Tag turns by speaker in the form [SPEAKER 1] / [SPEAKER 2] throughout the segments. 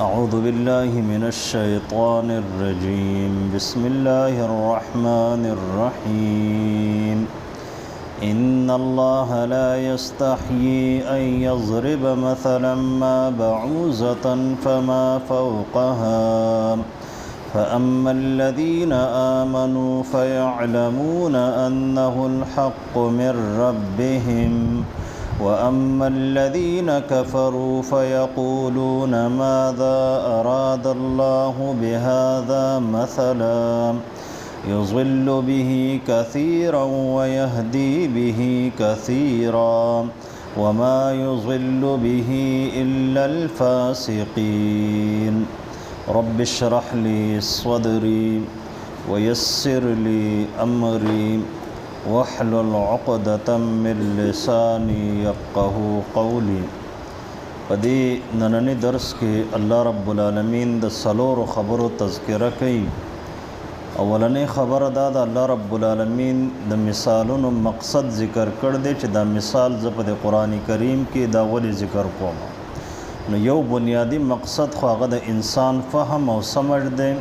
[SPEAKER 1] أعوذ بالله من الشيطان الرجيم بسم الله الرحمن الرحيم إن الله لا يستحيي أن يضرب مثلا ما بعوزة فما فوقها فأما الذين آمنوا فيعلمون أنه الحق من ربهم وأما الذين كفروا فيقولون ماذا أراد الله بهذا مثلا يضل به كثيرا ويهدي به كثيرا وما يضل به إلا الفاسقين رب اشرح لي صدري ويسر لي أمري واحلل عقدة من لساني يفقه قولي. پدې نننی درس کې الله رب العالمین د څلورو خبرو تذکره کوي. اولنې خبره دا د الله رب العالمین د مثالونو مقصد ذکر کړ دی چې دا مثال زه په قرآن کریم کې دا ولې ذکر کوم. نو یو بنیادی مقصد خو هغه د انسان فهم او سمجھ دی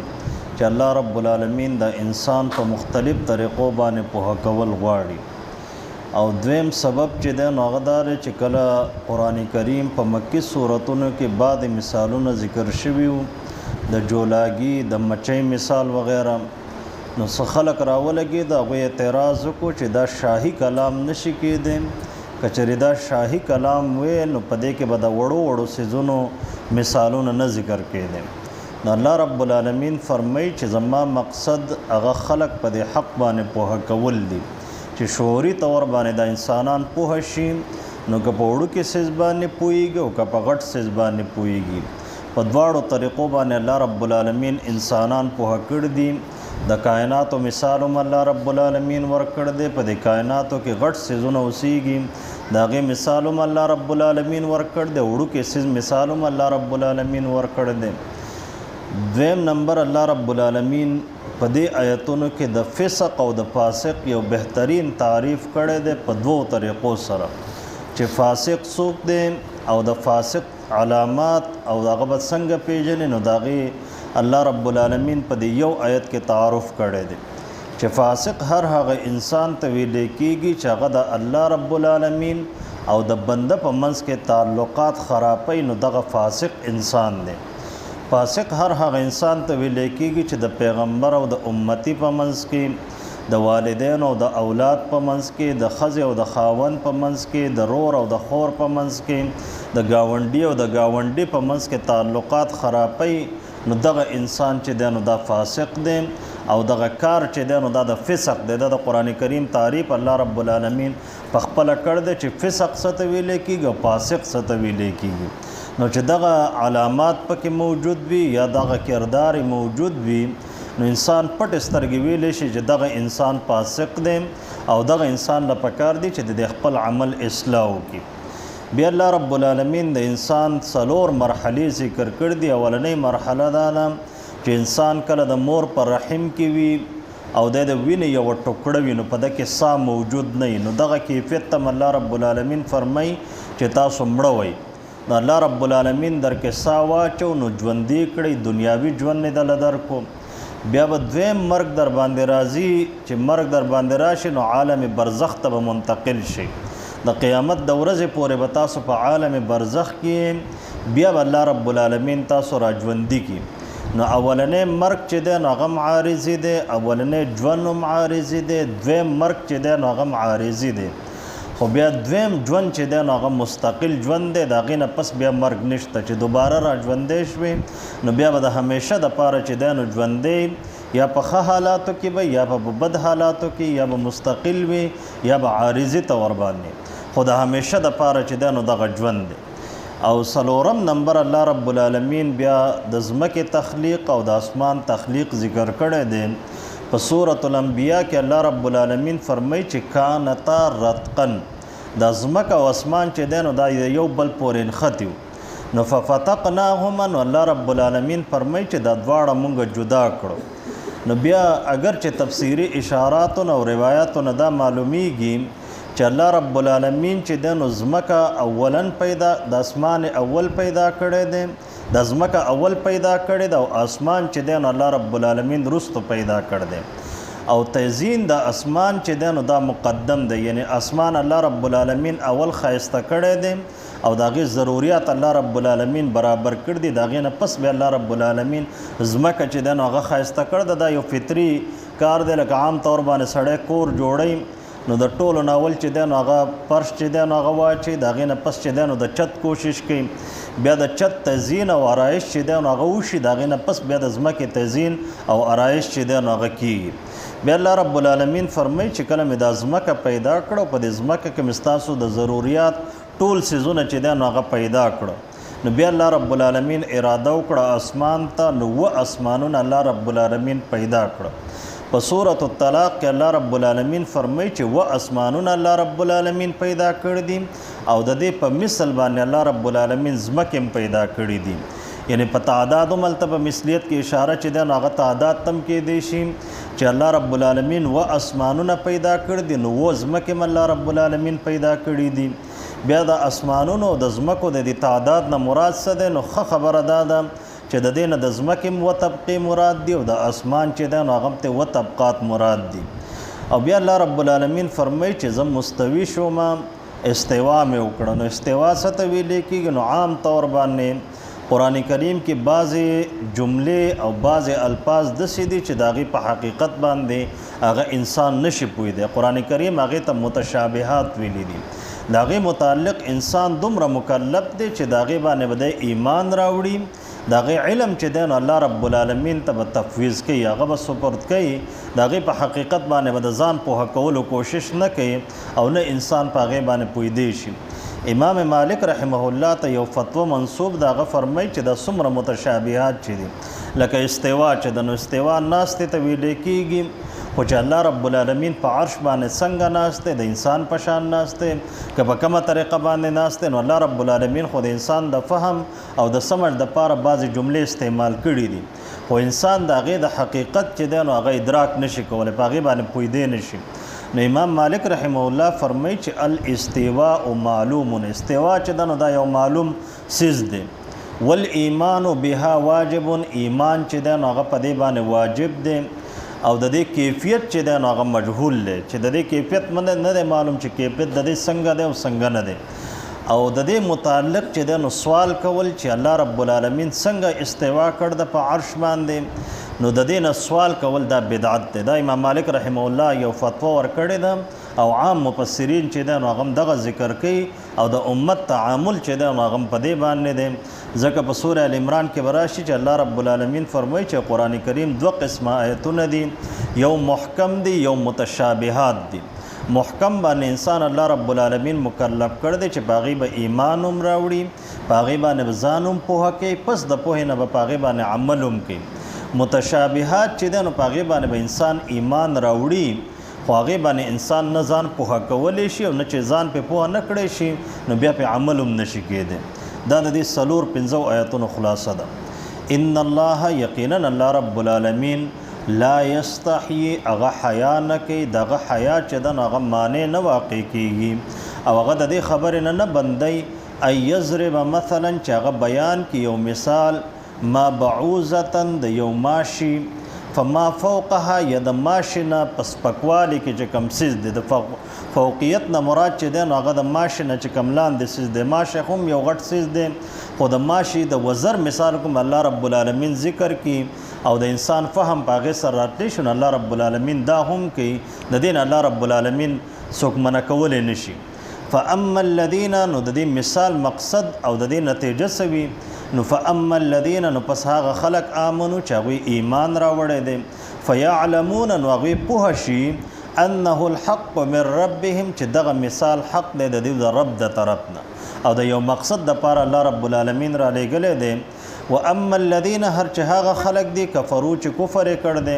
[SPEAKER 1] چې الله رب العالمین د انسان په مختلف طریقو باندې پوهه کول غواړي. او دویم سبب چې دی نو هغه دا دی چې کله قرآن کریم په مکی سورتونو کې بعضې مثالونه ذکر شوي وو، د جولاګي د مچۍ مثال وغیره، نو څه خلک راولګېد هغوی اعتراض وکړو چې دا شاهي کلام نشي کېدی. که چېرې دا شاهي کلام وی نو په دې کې به د وړو وړو څیزونو مثالونه نه ذکر کېدی. نو الله رب العالمین فرمایي چې زما مقصد هغه خلق په دې حق باندې پوهه کول دي چې شعوري طور باندې د انسانان پوهه شي. نو که په وړوکې څیز باندې پوهېږي او که په غټ څیز باندې پوهېږي، په دواړو طریقو باندې الله رب العالمین انسانان پوهه کړي دي. د کائناتو مثال هم الله رب العالمین ورکړ دی. په دې کائناتو کې غټ څیزونه اوسېږي، د هغې مثال هم الله رب العالمین ورکړ دی. وړوکې څیز مثال هم الله رب العالمین ورکړ دی. دویم نمبر الله رب العالمین په دې آیتونو کې د فسق او د فاسق یو بهترین تعریف کړی دی په دوو طریقو سره، چې فاسق څوک دی او د فاسق علامات او هغه به څنګه پیژنې. نو د هغې الله رب العالمین په دې یو آیت کې تعارف کړی دی چې فاسق هر هغه انسان ته ویلی کېږي چې هغه د الله رب العالمین او د بنده په منځ کې تعلقات خرابوي، نو دغه فاسق انسان دی. فاسق هر هغه انسان ته ویلی کېږي چې د پیغمبر او د امتی په منځ کې، د والدین او د اولاد په منځ کې، د ښځې او د خاوند په منځ کې، د رور او د خور په منځ کې، د ګاونډي او د ګاونډي په منځ کې تعلقات خرابوي. نو دغه انسان چې دی نو دا فاسق دی، او دغه کار چې دی نو دا د فسق دی. دا د قرآن کریم تعریف الله رب العالمین په خپله کړی دی چې فسق څه ته ویلی کېږي او فاسق څه ته ویلی کېږي. نو چې دغه علامات پکې موجود وي یا دغه کردار موجود وي، نو انسان پټ سترګې ویلی شي چې دغه انسان فاسق دی او دغه انسان له پکار دی چې د خپل عمل اصلاح وکړي. بیا الله رب العالمین د انسان څلور مرحلې ذکر کړي دي. اولنۍ مرحله دا ده چې انسان کله د مور په رحم کې وي او د وینې یوه ټوکړه وي، نو په ده کې سا موجود نه وي، نو دغه کیفیت ته الله رب العالمین فرمایي چې تاسو مړه وئ. نو الله رب العالمین در کې سا واچو نو ژوندي کړئ، دنیاوي ژوند یې دله درکو. بیا به دویم مرګ در باندې راځي، چې مرګ در باندې راشي نو عالم برزخ ته به منتقل شي. د قیامت د ورځې پورې به تاسو په عالم برزخ کې بیا به الله رب العالمین تاسو را ژوندي کړي. نو اولنې مرګ چې دی نو هغه هم عارضي دی، اولنې ژوند هم عارضي دی، دویم مرګ چې دی نو هغه هم عارضي دی. خو بیا دویم ژوند چې دی نو هغه مستقل ژوند دی، د هغې نه پس بیا مرګ نشته. چې دوباره را ژوندی شوې نو بیا به د همیشه دپاره چې دی نو ژوندی یا په ښه حالاتو کې به یا په بد حالاتو کې یا به مستقل وي یا به عارضي طور باندې، خو د همیشه دپاره چې دی نو دغه ژوند دی. او څلورم نمبر الله رب العالمین بیا د ځمکې تخلیق او د اسمان تخلیق ذکر کړی دی. په سورة الانبیاء کې الله رب العالمین فرمایي چې کانتا رتقن، د ځمکه او اسمان چې دی نو دا یو بل پورې نښتي وو. نو ففتقناهما، نو الله رب العالمین فرمایي چې دا دواړه مونږ جدا کړو. نو بیا اگر چې تفسیری اشاراتو او روایاتو نه دا معلومیږي چې الله رب العالمین چې د ځمکه اولن پیدا د اسمان اول پیدا کړی دی، د ځمکه اول پیدا کړې ده او اسمان چې دی نو الله رب العالمین وروستو پیدا کړ دی او تزیین د اسمان چې دی نو دا مقدم دی، یعنی اسمان الله رب العالمین اول ښایسته کړی دی او د هغې ضروریات الله رب العالمین برابر کړي دي، د هغې نه پس بیا الله رب العالمین ځمکه چې دی نو هغه ښایسته کړ ده. دا یو فطري کار دی، لکه عام طور باندې سړی کور جوړوي نو د ټولو نه اول چې دی نو هغه فرش چې دی نو هغه واچوي، د هغې نه پس چې دی نو د چت کوشش کوي، بیا د چت تزیین او آرایش چې دی نو هغه وشي، د هغې نه پس بیا د ځمکې تزیین او آرایش چې دی نو هغه کېږي. بیا الله رب العالمین فرمایي چې کله مې دا ځمکه پیدا کړه په دې ځمکه کې مې ستاسو د ضروریات ټول څیزونه چې دی نو هغه پیدا کړه. نو بیا الله رب العالمین اراده وکړه اسمان ته، نو 7 اسمانونه الله رب العالمین پیدا کړه. په سورة الطلاق کې الله رب العالمین فرمایي چې 7 اسمانونه الله رب العالمین پیدا کړي دي او د دې په مثل باندې الله رب العالمین ځمکې هم پیدا کړي دي. یعنی په تعداد هم هلته په مثلیت کې اشاره چې دی نو هغه تعداد تم کېدی شي چې الله رب العالمین 7 اسمانونه پیدا کړي دي، نو 7 ځمکې هم الله رب العالمین پیدا کړي دي. بیا د اسمانونو د ځمکو د دې تعداد نه مراد څه دی؟ نو ښه خبره دا ده چې د دې نه د ځمکې هم 7 طبقې مراد دي او د اسمان چې دی نو هغه هم ته 7 طبقات مراد دي. او بیا الله رب العالمین فرمایي چې زه مستوي شوم، استوا مې وکړه. نو استوا څه ته ویلې کېږي؟ نو عام طور باندې قرآن کریم کې بعضې جملې او بعضې الفاظ داسې دي چې د هغې په حقیقت باندې هغه انسان نشي پوهېدی. قرآن کریم هغې ته متشابهات ویلي دي، د هغې متعلق انسان دومره مکلف دی چې د هغې باندې به دی ایمان راوړي، د هغې علم چې دی نو الله رب العالمین ته به تفویض کوي، هغه به سپرد کوي، د هغې په حقیقت باندې به د ځان پوهه کولو کوشش نه کوي او نه انسان په هغې باندې پوهېدی شي. امام مالک رحمه الله ته یو فتوه منصوب ده، هغه فرمایي چې دا څومره متشابهات چې دي لکه استوا چې د نو استوا ناستې ته ویلې کېږي، خو چې الله رب العالمین په عرش باندې څنګه ناست دی، د انسان په شان ناست دی که په کومه طریقه باندې ناست دی، نو الله رب العالمین خو د انسان د فهم او د سمج دپاره بعضې جملې استعمال کړي دي، خو انسان د هغې د حقیقت چې دی نو هغه ادراک نشي کولی، په هغې باندې پوهېدی نشي. نو امام مالک رحمه الله فرمایي چې الاستواء معلوم، استوا چې دی نو دا یو معلوم څیز دی. والایمان بها واجب، ایمان چې دی نو هغه په دې باندې واجب دی او د دې کیفیت چې دی نو هغه مجهول دی، چې د دې کیفیت نه دی معلوم چې کیفیت د دې څنګه دی او څنګه نه دی. او د دې متعلق چې دی نو سوال کول چې الله رب العالمین څنګه استوا کړ د په عرش باندې، نو د دې نه سوال کول دا بدعت دی. دا امام مالک رحمه الله یو فتوا ورکړې ده او عام مفسرین چې دی نو هغه هم دغه ذکر کوي او د امت تعامل چې دی نو هغه هم په دې باندې دی. ځکه په سوره ال عمران کې به راشي چې الله رب العالمین فرمایي چې قرآن کریم 2 قسمه آیتونه دي، یو محکم دي یو متشابهات دي. محکم باندې انسان الله رب العالمین مکلف کړ دی چې په هغې به ایمان هم راوړي، په هغې باندې به ځان هم پوهه کوي، پس د پوهې نه به په هغې باندې عمل هم کوي. متشابهات چې دی نو په هغې باندې به انسان ایمان راوړي، خو هغې باندې انسان نه ځان پوهه کولی شي او نه چې ځان پې پوهه نه کړی شي نو بیا پې عمل هم نشي کېدی. دا د دې 4-5 آیتونو خلاصه ده. ان الله، یقینا الله رب العالمین، لا یستحیي، هغه حیا نه کوي، دغه حیا چې ده نو هغه مانع نه واقع کېږي او هغه د دې خبرې نه بندی ان یضرب مثلا چې هغه بیان کړي یو مثال، ما بعوضة د یو ماشي، فما فوقها یا د ماشي نه په سپکوالي کې چې کوم څیز دی، د فوقیت نه مراد چې دی نو هغه د ماشي نه چې کوم لاندې څیز دی، ماشي هم یو غټ څیز دی، خو د ماشي د وزر مثال کوم الله رب العالمین ذکر کی او د انسان فهم په هغې سره راتلی شو، نو الله رب العالمین دا هم کوي، د دې نه الله رب العالمین څوک منع کولی نشي. فاما الذین، نو د دې مثال مقصد او د دې نتیجه څه وي؟ نو فاما الذین، نو پس هغه خلق آمنو چې هغوی ایمان راوړی دی، فیعلمون، نو هغوی پوه شي انه الحق من ربهم چې دغه مثال حق دی د دوی د رب د طرف نه او د یو مقصد دپاره الله رب العالمین را لیږلی دی. واما الذین، هر چې هغه خلق دي کفرو چې کفر یې کړ دی،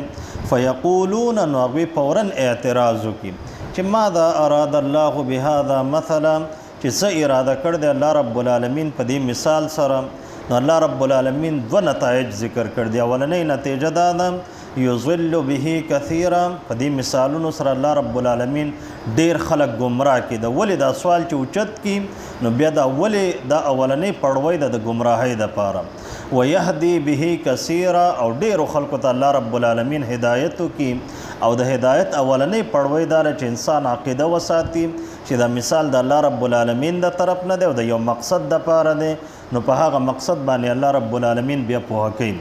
[SPEAKER 1] فیقولون، نو هغوی فورا اعتراض وکړي چې ماذا اراد الله بهذا مثلا، چې څه اراده کړ دی الله رب العالمین په دې مثال سره. نو الله رب العالمین 2 نتایج ذکر کړ دي. اولنۍ نتیجه دا ده یضل به کثیرا. په دې مثالونو سره الله رب العالمین ډیر خلک گمراه کړي. د ولې دا سوال چې اوچت کړي نو بیا دا ولې دا اولنۍ پړوی ده د گمراهۍ دپاره. ویهدي به کثیرا او ډیرو خلکو ته الله رب العالمین هدایت وکړي. او د هدایت اولنۍ پړوی دا چې انسان عقیده وساتي چې دا مثال د الله رب العالمین د طرف نه دی او د یو مقصد دپاره دی، نو په هغه مقصد باندې الله رب العالمین بیا پوهه کوي.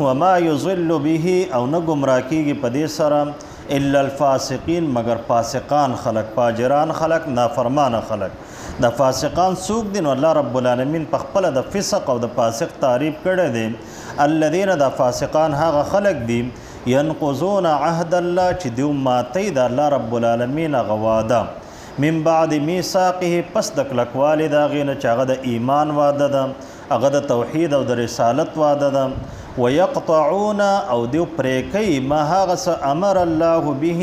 [SPEAKER 1] وما یضل به او نه ګمراه کېږي په دې سره الا الفاسقین مگر فاسقان خلق، فاجران خلق، نافرمانه خلق. د فاسقان څوک دي؟ نو الله رب العالمین په خپله د فسق او د فاسق تعریف کړی دی. الذین د فاسقان هغه خلق دي ینقضون عهد الله چې دیو ماتی د الله رب العالمین هغه وعده من بعد میثاقه پس د کلکوالي د هغې نه چې هغه د ایمان وعده ده، هغه د توحید او د رسالت وعده ده. ویقطعون او دیو پرې کوي ما هغه څه امر الله به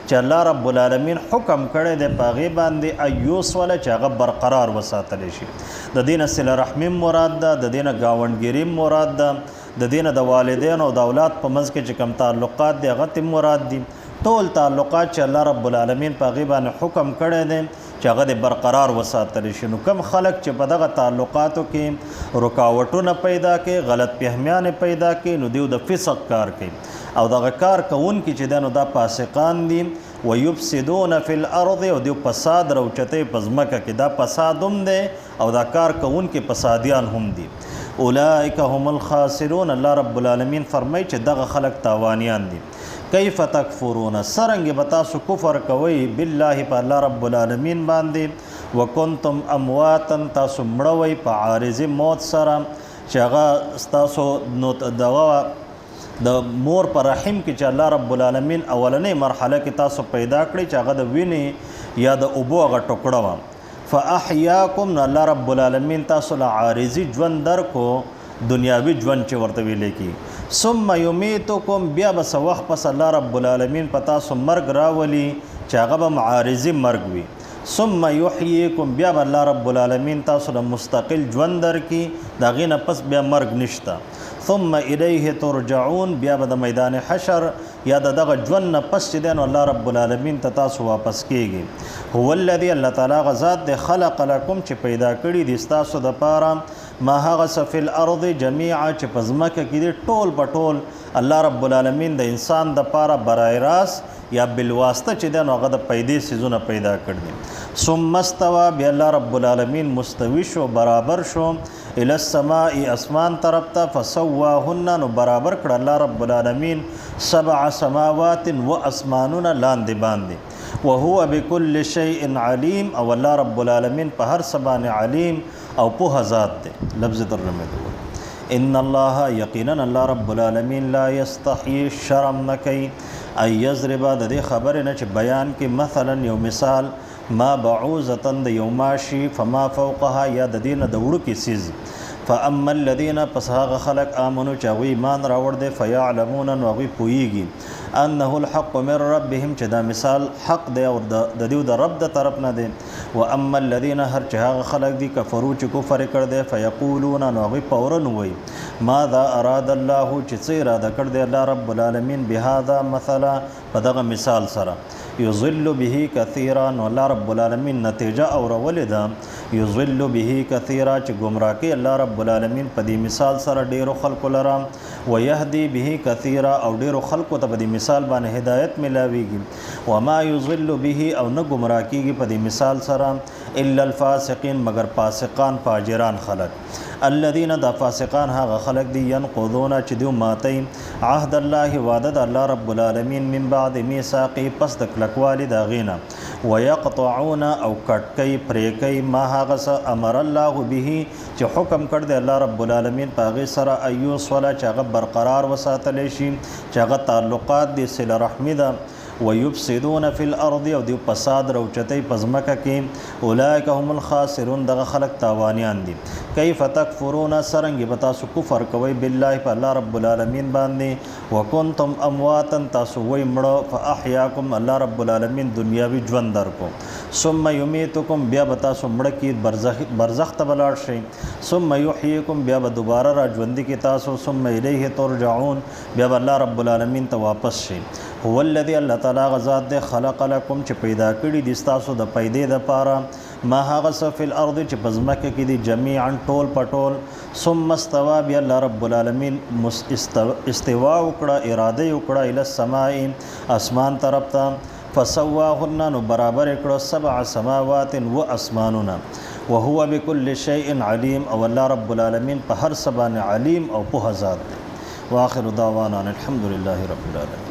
[SPEAKER 1] چې الله رب العالمین حکم کړی دی په هغې باندې ایوسوله چې هغه برقرار وساتلی شي. د دې نه صله رحمي مراد ده، د دې نه ګاونډګیري مراد ده، د دې نه د والدین او د اولاد په منځ کې چې کوم تعلقات دي هغه ترې مراد دي. ټول تعلقات چې الله رب العالمین په هغې باندې حکم کړی دی چې هغه د برقرار وساتلی شي. نو کم خلک چې په دغه تعلقاتو کې رکاوټونه پیدا کوي، غلط فهمیانې پیدا کوي، نو دیو د فسق کار کوي. او دغه کار کوونکي چې دی نو دا فاسقان دي. ویفسدون فی الارض او دیو فساد راوچتوي په ځمکه کې، دا فساد هم دی او دا کار کوونکي فسادیان هم دي. اولئک هم الخاسرون. الله رب العالمین فرمایي چې دغه خلک تاوانیان دي. کیف تکفرون سرنګ به تاسو کفر کوئ بالله په الله رب العالمین باندې وکنتم امواتا تاسو مړوئ په عارض موت سره چې هغه ستاسو نو دغه د مور په رحم کې چې الله رب العالمین اولنۍ مرحله کې تاسو پیدا کړئ چې هغه د وینې یا د اوبو هغه ټوکړه وه. فاحیاکم نو الله رب العالمین تاسو له عارضي ژوند درکو، دنیاوي ژوند چې ورته ویلی کی. ثم یمیتکم بیا به څه وخت پس الله رب العالمین په تاسو مرګ راولي چې هغه به معارضي مرګ وي. ثم یحییکم بیا به الله رب العالمین تاسو له مستقل ژوند درکړي، د هغې نه پس بیا مرګ نشته. ثم الیه ترجعون بیا به د میدان حشر یا د دغه ژوند نه پس چې دی نو الله رب العالمین ته تاسو واپس کیږي. هو الذي الله تعالی هغه ذات دی خلق لکم چې پیدا کړي دي ستاسو دپاره ما هغه څه فی الارض جمیعا چې په ځمکه کې دي ټول په ټول الله رب العالمین د انسان دپاره برای راست یا بالواسطه چې دی نو هغه د پیدې څیزونه پیدا کړي دي. ثم استوى بیا الله رب العالمین مستوي شو، برابر شو الی السماء اسمان طرف ته فسواهن نو برابر کړه الله رب العالمین 7 سماوات و اسمانونه لاندې باندې. وهو بكل شيء علیم او الله رب العالمین په هر څه باندې علیم او پوهه ذات دی. لفظ ترجمه دی ان الله یقینا الله رب العالمین لا یستحیی شرم نکوي ای یضرب د دې خبرې نه چې بیان کې مثلا یو مثال ما بعوضة د یو ماشي فما فوقها یا د دې نه د وړوکي څیز. فاما الذین پس هغه خلق آمنو چې هغوی ایمان راوړ دی فیعلمون نو هغوی پوهیږي انه الحق من ربهم چې دا مثال حق دی او د دیو د رب د طرف نه دی. واما الذین هر چې هغه خلق دي کفرو چې کفر کړ دی فیقولون نو هغوی فورا وایي ماذا اراد الله چې څه اراده کړ دی الله رب العالمین بهذا مثلا په دغه مثال سره. یضل به کثیرا نو الله رب العالمین نتیجه اورولې ده یضل به کثیرا چې ګمراه کوي الله رب العالمین په دې مثال سره ډیرو خلکو لره. ویهدي به کثیرا او ډیرو خلکو ته په دې مثال باندې هدایت ملاویږي. وما یضل به او نه ګمراه کیږي په دې مثال سره الا الفاسقین مگر فاسقان فاجران خلک. الذين دا فاسقان هغه خلق دي ينقضون چې دیو ماتی عهد الله وعده د الله رب العالمین من بعد میثاقه پس د کلکوالي د غینا. ويقطعون او کټکي پریکي ما هغه څه امر الله به چې حکم کړ دی الله رب العالمین په هغې سره ایوس ولا چې هغه برقرار وساتلی شي چې هغه تعلقات دي صله رحمي ده. ويفسدون فی الارض او دیو فساد روچتې پزمکه کې اولئک هم الخاسرون دغه خلق تاوانیان دي کیف تکفرون سرنګ بتا سو کفر کوي بالله په الله رب العالمین باندې وکنتم امواتا تاسو وای مړه فاحیاکم الله رب العالمین دنیاوی ژوند درکو ثم یمیتکم بیا بتا سو مړه کې برزخ ته بلاړ شي ثم یحییکم بیا به دوباره را ژوند کې تاسو ثم الیه ترجعون بیا الله رب العالمین ته واپس شي هو الذي الله تعالی غزاد دے خلق لكم چې پیدا کړی دي تاسو د پیدې د پاره ما هغه څه فی الارض چې پزمکه کې دي جميعا ټول پټول ثم استوى بیا الله رب العالمین استوا وکړه اراده وکړه ال السماء اسمان طرف ته فسواهن نو برابر کړه 7 سماوات و اسماننا وهو بكل شيء عليم او الله رب العالمین په هر څه باندې علیم او په ذات دی واخر دعوانا الحمد لله رب العالمین